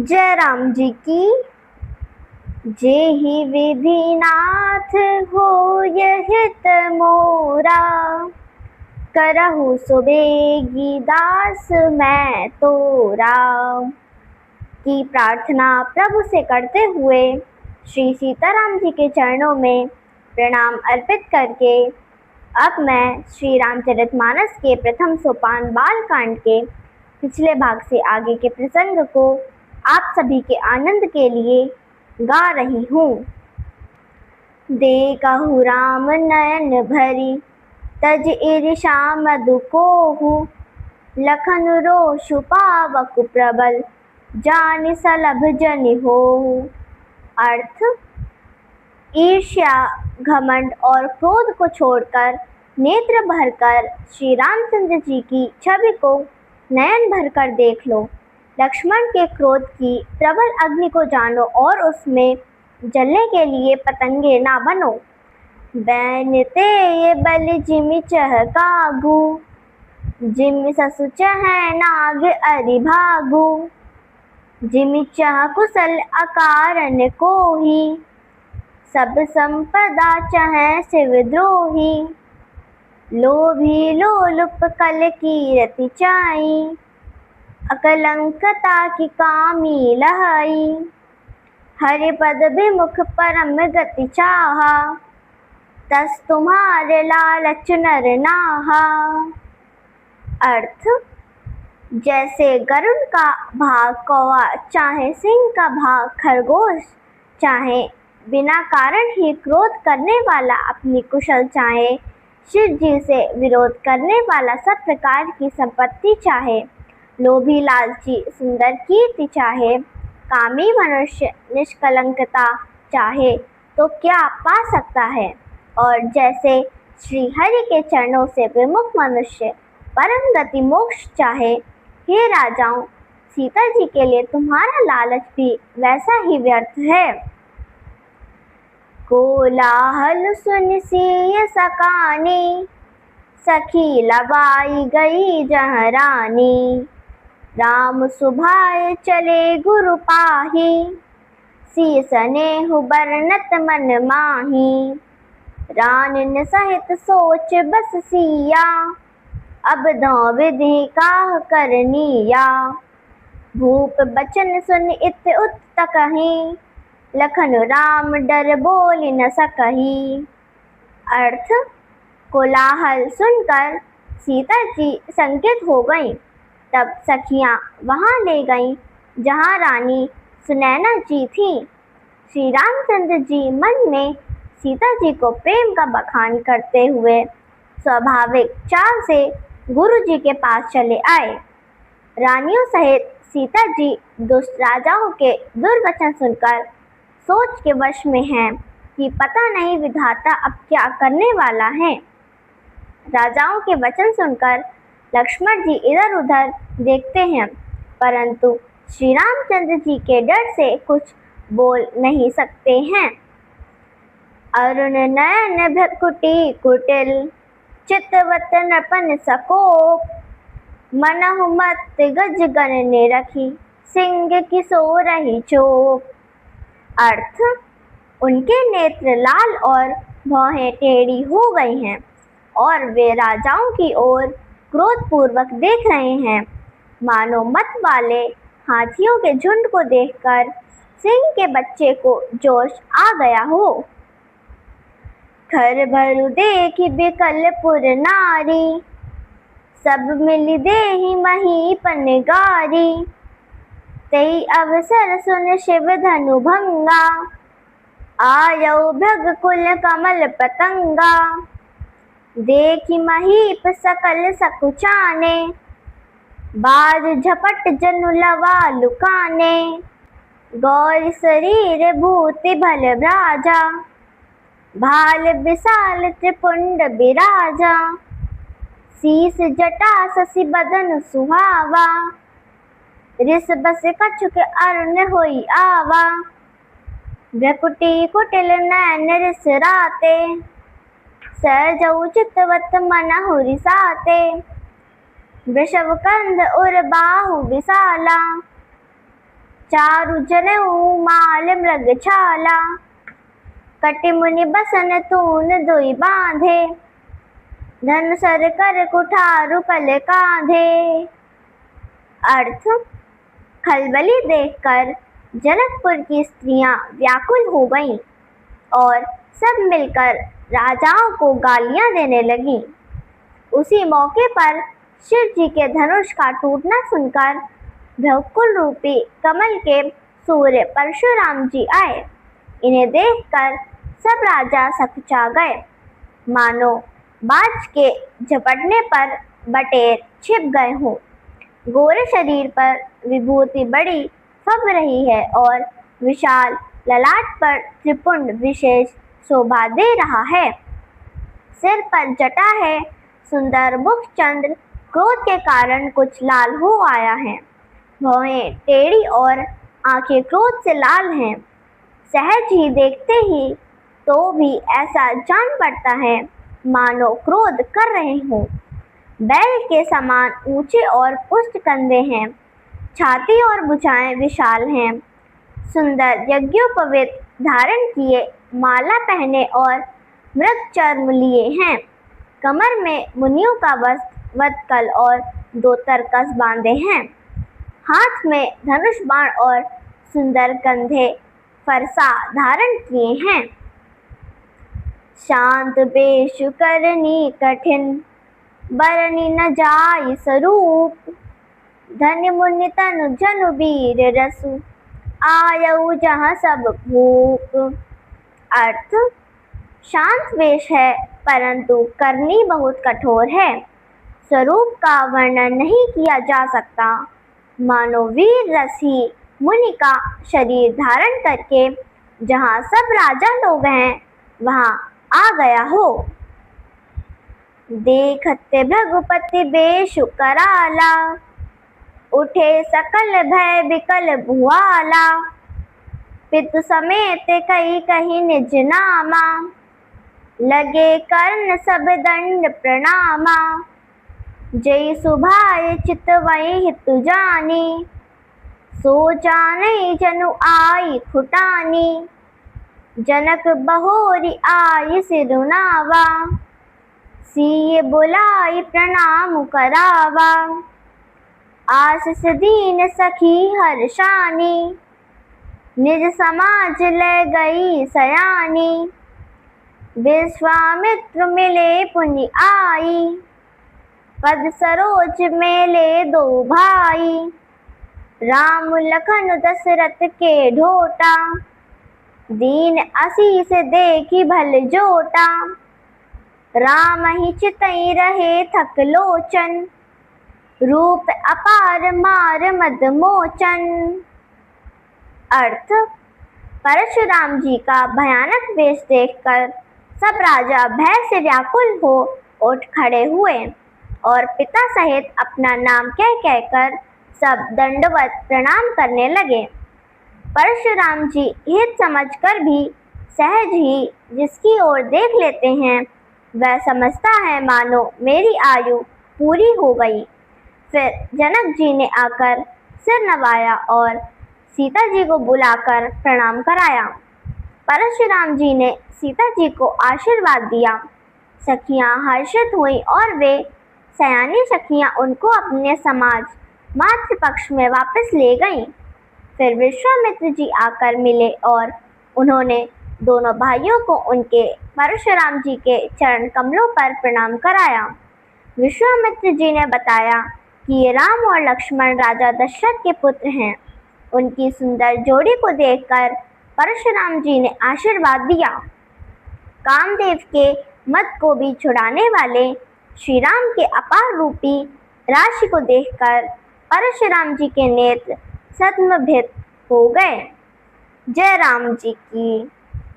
जय राम जी की। जेहि विधि नाथ हो हित मोरा, करहु सुबेगी दास मैं तोरा। की प्रार्थना प्रभु से करते हुए श्री सीताराम जी के चरणों में प्रणाम अर्पित करके अब मैं श्री रामचरितमानस के प्रथम सोपान बालकांड के पिछले भाग से आगे के प्रसंग को आप सभी के आनंद के लिए गा रही हूँ। देखहु राम नयन भरी, तज ईर्षा मधु कोहु, लखन रोषु पावक प्रबल, जानि सलभ जनि होहु। अर्थ: ईर्ष्या, घमंड और क्रोध को छोड़कर नेत्र भरकर श्री रामचंद्र जी की छवि को नयन भरकर देख लो। लक्ष्मण के क्रोध की प्रबल अग्नि को जानो और उसमें जलने के लिए पतंगे ना बनो। बैन ते ये बल जिमि चह कागू, जिमि ससु चह नाग अरि भागू। जिमि चह कुशल अकारन कोही, सब संपदा चह शिवद्रोही। लोभी लोलुप कल कीरति चाई, अकलंकता की कामी लहाई। हरिपद विमुख परम गति चाहा, तस तुम्हारे लालच नर नाहा। अर्थ: जैसे गरुड़ का भाग कौवा, चाहे सिंह का भाग खरगोश, चाहे बिना कारण ही क्रोध करने वाला अपनी कुशल, चाहे शिव जी से विरोध करने वाला सब प्रकार की संपत्ति चाहे, लोभी लालची सुंदर कीर्ति चाहे, कामी मनुष्य निष्कलंकता चाहे तो क्या पा सकता है। और जैसे श्री हरि के चरणों से विमुख मनुष्य परम गति मोक्ष चाहे, हे राजाओं, सीता जी के लिए तुम्हारा लालच भी वैसा ही व्यर्थ है। कोलाहल सुन सिय सकानी, सखी लबाई गई जहाँ रानी। राम सुभाय चले गुरु पाही, सीस नेहु बरनत मन माही। रानिन सहित सोच बस सिया, अब दो विधि काह करनिया। भूप बचन सुन इत उत कहीं, लखन राम डर बोल न सकही। अर्थ: कोलाहल सुनकर सीता जी संकित हो गईं। तब सखियां वहां ले गईं जहां रानी सुनैना जी थीं। श्री रामचंद्र जी मन में सीता जी को प्रेम का बखान करते हुए स्वाभाविक चाल से गुरु जी के पास चले आए। रानियों सहित सीता जी दुष्ट राजाओं के दुर्वचन सुनकर सोच के वश में हैं कि पता नहीं विधाता अब क्या करने वाला है। राजाओं के वचन सुनकर लक्ष्मण जी इधर उधर देखते हैं, परंतु श्री रामचंद्र जी के डर से कुछ बोल नहीं सकते हैं। अरुण नयन भ्रकुटी कुटिल, चितवत नृपन सकोप। मनहु मत गज गण ने रखी, सिंह की सो रही चोप। अर्थ: उनके नेत्र लाल और भौहें टेढ़ी हो गई हैं और वे राजाओं की ओर क्रोधपूर्वक देख रहे हैं, मानो मत वाले हाथियों के झुंड को देखकर सिंह के बच्चे को जोश आ गया हो। खर भरु देखि बिकल पुर नारी, सब मिलि देहि महीपन गारी। तई अवसर सुन शिव धनु भंगा, आयौ भृग कुल कमल पतंगा। देखि महीप सकल सकुचाने, बाज झपट जनु लवा लुकाने। गौर शरीर भूति भल भ्राजा, भाल विशाल त्रिपुंड बिराजा। शीस जटा शशि बदन सुहावा, रिस बस कछुक अरुण होई आवा। भ्रकुटी कुटिल नयन रिस राते, सहजउ चितवत मनहु रिसाते। वृषभ कंध उर बाहु विशाला, चारु जनेऊ माल मृगछाला, कटि मुनि बसन तून दुई बांधे, धनु सर कर कुठारु पल कांधे। अर्थ, खलबली देखकर जनकपुर की स्त्रियां व्याकुल हो गईं और सब मिलकर राजाओं को गालियां देने लगीं। उसी मौके पर शिव जी के धनुष का टूटना सुनकर भ्रकुल रूपी कमल के सूर्य परशुराम जी आए। इन्हें देखकर सब राजा सकुचा गए, मानो बाज के झपटने पर बटेर छिप गए हों। गोरे शरीर पर विभूति बड़ी फब रही है और विशाल ललाट पर त्रिपुंड विशेष शोभा दे रहा है। सिर पर जटा है, सुंदर मुख चंद्र क्रोध के कारण कुछ लाल हो आया है। भौहें टेढ़ी और आंखें क्रोध से लाल हैं। सहज ही देखते ही तो भी ऐसा जान पड़ता है मानो क्रोध कर रहे हों। बैल के समान ऊंचे और पुष्ट कंधे हैं, छाती और भुजाएं विशाल हैं। सुंदर यज्ञोपवीत धारण किए, माला पहने और मृग चर्म लिए हैं। कमर में मुनियों का वत्कल और दो तरकस बांधे हैं। हाथ में धनुष बाण और सुंदर कंधे फरसा धारण किए हैं। शांत बेशु करनी कठिन, बरनी न जाई स्वरूप, धन्य मुनि तनु जनु वीर रसु, आयऊ जहाँ सब भूप। अर्थ, शांत वेश है परंतु करनी बहुत कठोर है। स्वरूप का वर्णन नहीं किया जा सकता, मानो वीर रस ही मुनि का शरीर धारण करके जहाँ सब राजा लोग हैं वहाँ आ गया हो। देखते भृगुपति बेशु कराला, उठे सकल भय विकल भुआला, पितु समेत कही कही निज नामा, लगे कर्ण सब दंड प्रणामा। जय सुभाय चितवई हितु जानी, सो जानई जनु आई खुटानी, जनक बहोरी आई सिरुनावा, सिय बुलाई प्रणाम करावा। आशीष दीन सखी हर्षानी, निज समाज ले गई सयानी, विश्वामित्र मिले पुनि आई, पद सरोज मेले दो भाई। राम लखन दशरथ के ढोटा, दीन असीस देखी भल जोटा, राम ही चितई रहे थक लोचन, रूप अपार मार मद मोचन। अर्थ, परशुराम जी का भयानक वेश देखकर सब राजा भय से व्याकुल हो उठ खड़े हुए और पिता सहित अपना नाम कह कहकर सब दंडवत प्रणाम करने लगे। परशुराम जी हित समझकर भी सहज ही जिसकी ओर देख लेते हैं वह समझता है मानो मेरी आयु पूरी हो गई। फिर जनक जी ने आकर सिर नवाया और सीता जी को बुलाकर प्रणाम कराया। परशुराम जी ने सीता जी को आशीर्वाद दिया। सखियां हर्षित हुई और वे सयानी सखियां उनको अपने समाज मातृपक्ष में वापस ले गईं। फिर विश्वामित्र जी आकर मिले और उन्होंने दोनों भाइयों को उनके परशुराम जी के चरण कमलों पर प्रणाम कराया। विश्वामित्र जी ने बताया कि ये राम और लक्ष्मण राजा दशरथ के पुत्र हैं। उनकी सुंदर जोड़ी को देखकर परशुराम जी ने आशीर्वाद दिया। कामदेव के मद को भी छुड़ाने वाले श्री राम के अपार रूपी राशि को देखकर परशुराम जी के नेत्र सद्मभित हो गए। जय राम जी की।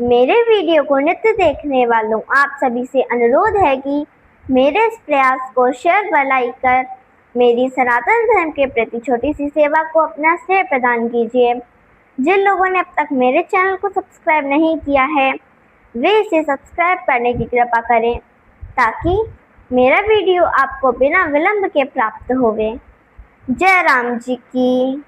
मेरे वीडियो को नित्य देखने वालों आप सभी से अनुरोध है कि मेरे इस प्रयास को शेयर व लाइक कर मेरी सनातन धर्म के प्रति छोटी सी सेवा को अपना श्रेय प्रदान कीजिए। जिन लोगों ने अब तक मेरे चैनल को सब्सक्राइब नहीं किया है वे इसे सब्सक्राइब करने की कृपा करें ताकि मेरा वीडियो आपको बिना विलंब के प्राप्त होवे। जय राम जी की।